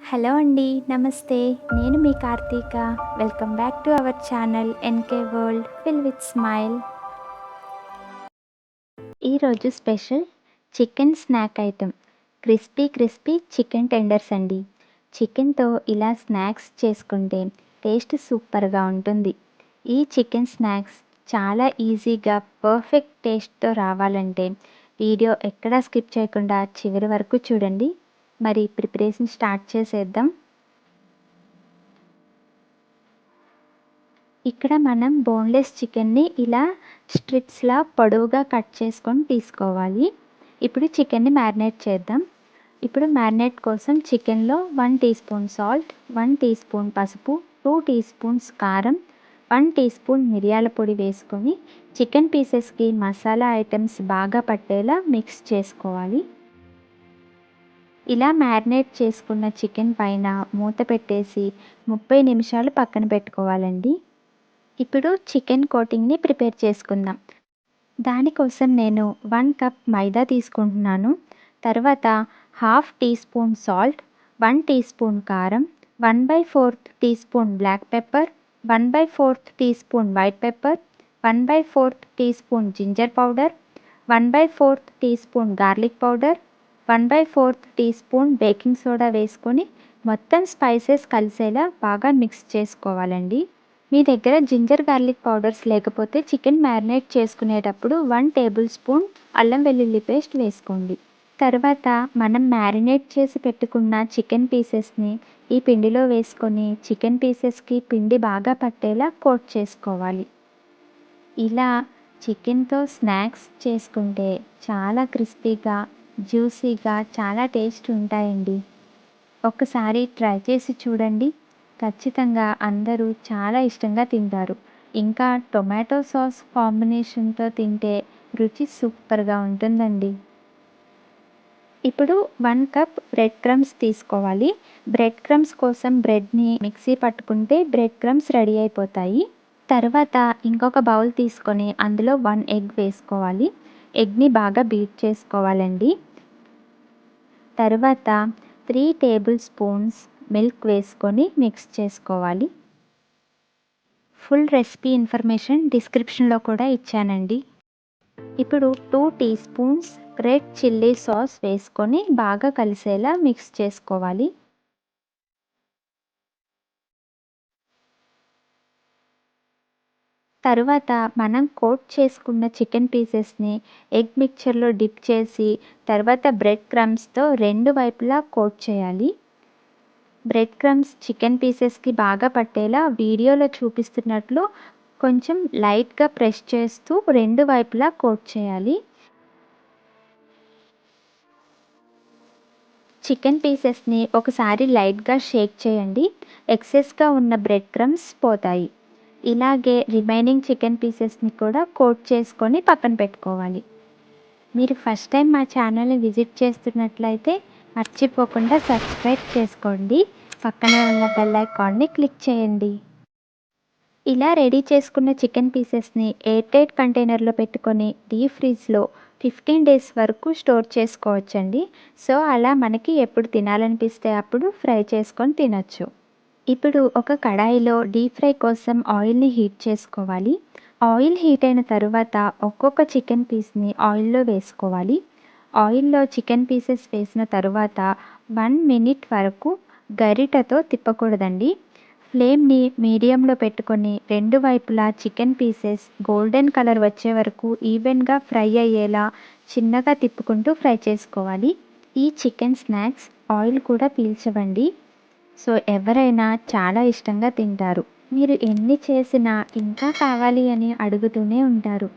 Hello అండి. నమస్తే. నేను మీ Karthika. Welcome back to our channel NK world fill with smile. ఈరోజు special chicken snack item crispy chicken tenders అండి. చికెన్‌తో ఇలా స్నాక్స్ చేసుకుంటే టేస్ట్ సూపర్‌గా ఉంటుంది. ఈ చికెన్ స్నాక్స్ చాలా ఈజీగా పర్ఫెక్ట్ టేస్ట్‌తో రావాలంటే వీడియో ఎక్కడా స్కిప్ చేయకుండా చివరి వరకు చూడండి. మరి ప్రిపరేషన్ స్టార్ట్ చేసేద్దాం. ఇక్కడ మనం బోన్లెస్ చికెన్ని ఇలా స్ట్రిప్స్‌లా పొడవుగా కట్ చేసుకొని తీసుకోవాలి. ఇప్పుడు చికెన్‌ని మ్యారినేట్ చేద్దాం. ఇప్పుడు మ్యారినేట్ కోసం చికెన్‌లో 1 teaspoon salt, 1 teaspoon పసుపు, 2 టీ స్పూన్స్ కారం, 1 టీ స్పూన్ మిరియాల పొడి వేసుకొని చికెన్ పీసెస్‌కి మసాలా ఐటెమ్స్ బాగా పట్టేలా మిక్స్ చేసుకోవాలి. ఇలా మ్యారినేట్ చేసుకున్న చికెన్ పైన మూత పెట్టేసి 30 నిమిషాలు పక్కన పెట్టుకోవాలండి. ఇప్పుడు చికెన్ కోటింగ్‌ని ప్రిపేర్ చేసుకుందాం. దానికోసం నేను 1 కప్ మైదా తీసుకుంటున్నాను. తర్వాత half teaspoon salt, 1 teaspoon కారం, 1/4 teaspoon black pepper, 1/4 teaspoon white pepper, 1/4 teaspoon ginger powder, 1/4 teaspoon garlic powder, 1/4 teaspoon baking soda వేసుకొని మొత్తం స్పైసెస్ కలిసేలా బాగా మిక్స్ చేసుకోవాలండి. మీ దగ్గర జింజర్ గార్లిక్ పౌడర్స్ లేకపోతే chicken marinate చేసుకునేటప్పుడు 1 టేబుల్ స్పూన్ అల్లం వెల్లుల్లి పేస్ట్ వేసుకోండి. తర్వాత మనం మ్యారినేట్ చేసి పెట్టుకున్న చికెన్ పీసెస్ని ఈ పిండిలో వేసుకొని చికెన్ పీసెస్కి పిండి బాగా పట్టేలా కోట్ చేసుకోవాలి. ఇలా చికెన్తో స్నాక్స్ చేసుకుంటే చాలా క్రిస్పీగా, జ్యూసీగా చాలా టేస్ట్ ఉంటాయండి. ఒక్కసారి ట్రై చేసి చూడండి. ఖచ్చితంగా అందరూ చాలా ఇష్టంగా తింటారు. ఇంకా టొమాటో సాస్ కాంబినేషన్‌తో తింటే రుచి సూపర్‌గా ఉంటుందండి. ఇప్పుడు 1 కప్ బ్రెడ్ క్రమ్స్ తీసుకోవాలి. బ్రెడ్ క్రమ్స్ కోసం బ్రెడ్‌ని మిక్సీ పట్టుకుంటే బ్రెడ్ క్రమ్స్ రెడీ అయిపోతాయి. తర్వాత ఇంకొక బౌల్ తీసుకొని అందులో 1 ఎగ్ వేసుకోవాలి. ఎగ్‌ని బాగా బీట్ చేసుకోవాలండి. తర్వాత 3 టేబుల్ స్పూన్స్ మిల్క్ వేసుకొని మిక్స్ చేసుకోవాలి. ఫుల్ రెసిపీ ఇన్ఫర్మేషన్ డిస్క్రిప్షన్‌లో కూడా ఇచ్చానండి. ఇప్పుడు 2 teaspoons red chilli sauce వేసుకొని బాగా కలిసేలా మిక్స్ చేసుకోవాలి. తరువాత మనం కోట్ చేసుకున్న చికెన్ పీసెస్‌ని ఎగ్ మిక్చర్‌లో డిప్ చేసి తర్వాత బ్రెడ్ క్రమ్స్‌తో 2 వైపులా కోట్ చేయాలి. బ్రెడ్ క్రమ్స్ చికెన్ పీసెస్‌కి బాగా పట్టేలా వీడియోలో చూపిస్తున్నట్లు కొంచెం లైట్‌గా ప్రెస్ చేస్తూ 2 వైపులా కోట్ చేయాలి. చికెన్ పీసెస్‌ని ఒకసారి లైట్‌గా షేక్ చేయండి. ఎక్సెస్‌గా ఉన్న బ్రెడ్ క్రమ్స్ పోతాయి. ఇలాగే రిమైనింగ్ చికెన్ పీసెస్‌ని కూడా కోట్ చేసుకొని పక్కన పెట్టుకోవాలి. మీరు ఫస్ట్ టైం మా ఛానల్‌ని విజిట్ చేస్తున్నట్లయితే మర్చిపోకుండా సబ్స్క్రైబ్ చేసుకోండి. పక్కనే ఉన్న బెల్ ఐకాన్ని క్లిక్ చేయండి. ఇలా రెడీ చేసుకున్న చికెన్ పీసెస్‌ని ఎయిర్ టైట్ కంటైనర్‌లో పెట్టుకొని డీప్ ఫ్రిడ్జ్‌లో 15 డేస్ వరకు స్టోర్ చేసుకోవచ్చండి. సో, అలా మనకి ఎప్పుడు తినాలనిపిస్తే అప్పుడు ఫ్రై చేసుకొని తినొచ్చు. ఇప్పుడు ఒక కడాయిలో డీప్ ఫ్రై కోసం ఆయిల్‌ని హీట్ చేసుకోవాలి. ఆయిల్ హీట్ అయిన తరువాత ఒక్కొక్క చికెన్ పీస్‌ని ఆయిల్‌లో వేసుకోవాలి. ఆయిల్‌లో చికెన్ పీసెస్ వేసిన తరువాత 1 మినిట్ వరకు గరిటెతో తిప్పకూడదండి. ఫ్లేమ్‌ని మీడియంలో పెట్టుకొని 2 వైపులా చికెన్ పీసెస్ గోల్డెన్ కలర్ వచ్చే వరకు ఈవెన్‌గా ఫ్రై అయ్యేలా చిన్నగా తిప్పుకుంటూ ఫ్రై చేసుకోవాలి. ఈ చికెన్ స్నాక్స్ ఆయిల్ కూడా పీల్చవండి. సో, ఎవరైనా చాలా ఇష్టంగా తింటారు. మీరు ఎన్ని చేసినా ఇంకా కావాలి అని అడుగుతూనే ఉంటారు.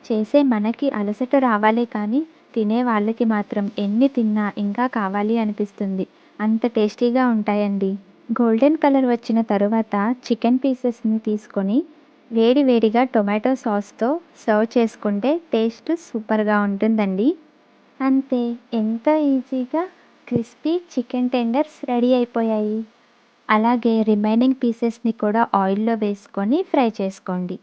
చేసే మనకి అలసట రావాలే కానీ తినే వాళ్ళకి మాత్రం ఎన్ని తిన్నా ఇంకా కావాలి అనిపిస్తుంది. అంత టేస్టీగా ఉంటాయండి. గోల్డెన్ కలర్ వచ్చిన తరువాత చికెన్ పీసెస్‌ని తీసుకొని వేడి వేడిగా టొమాటో సాస్‌తో సర్వ్ చేసుకుంటే టేస్ట్ సూపర్‌గా ఉంటుందండి. అంతే, ఎంతో ఈజీగా క్రిస్పీ చికెన్ టెండర్స్ రెడీ అయిపోయాయి. అలాగే రిమైనింగ్ పీసెస్‌ని కూడా ఆయిల్‌లో వేసుకొని ఫ్రై చేసుకోండి.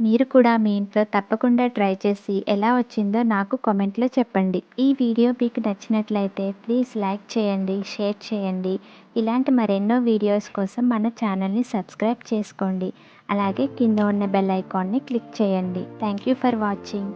మీరు కూడా మీ ఇంట్లో తప్పకుండా ట్రై చేసి ఎలా వచ్చిందో నాకు కామెంట్లో చెప్పండి. ఈ వీడియో మీకు నచ్చినట్లయితే ప్లీజ్ లైక్ చేయండి, షేర్ చేయండి. ఇలాంటి మరెన్నో వీడియోస్ కోసం మన ఛానల్ని సబ్స్క్రైబ్ చేసుకోండి. అలాగే కింద ఉన్న బెల్ ఐకాన్ని క్లిక్ చేయండి. Thank you for watching.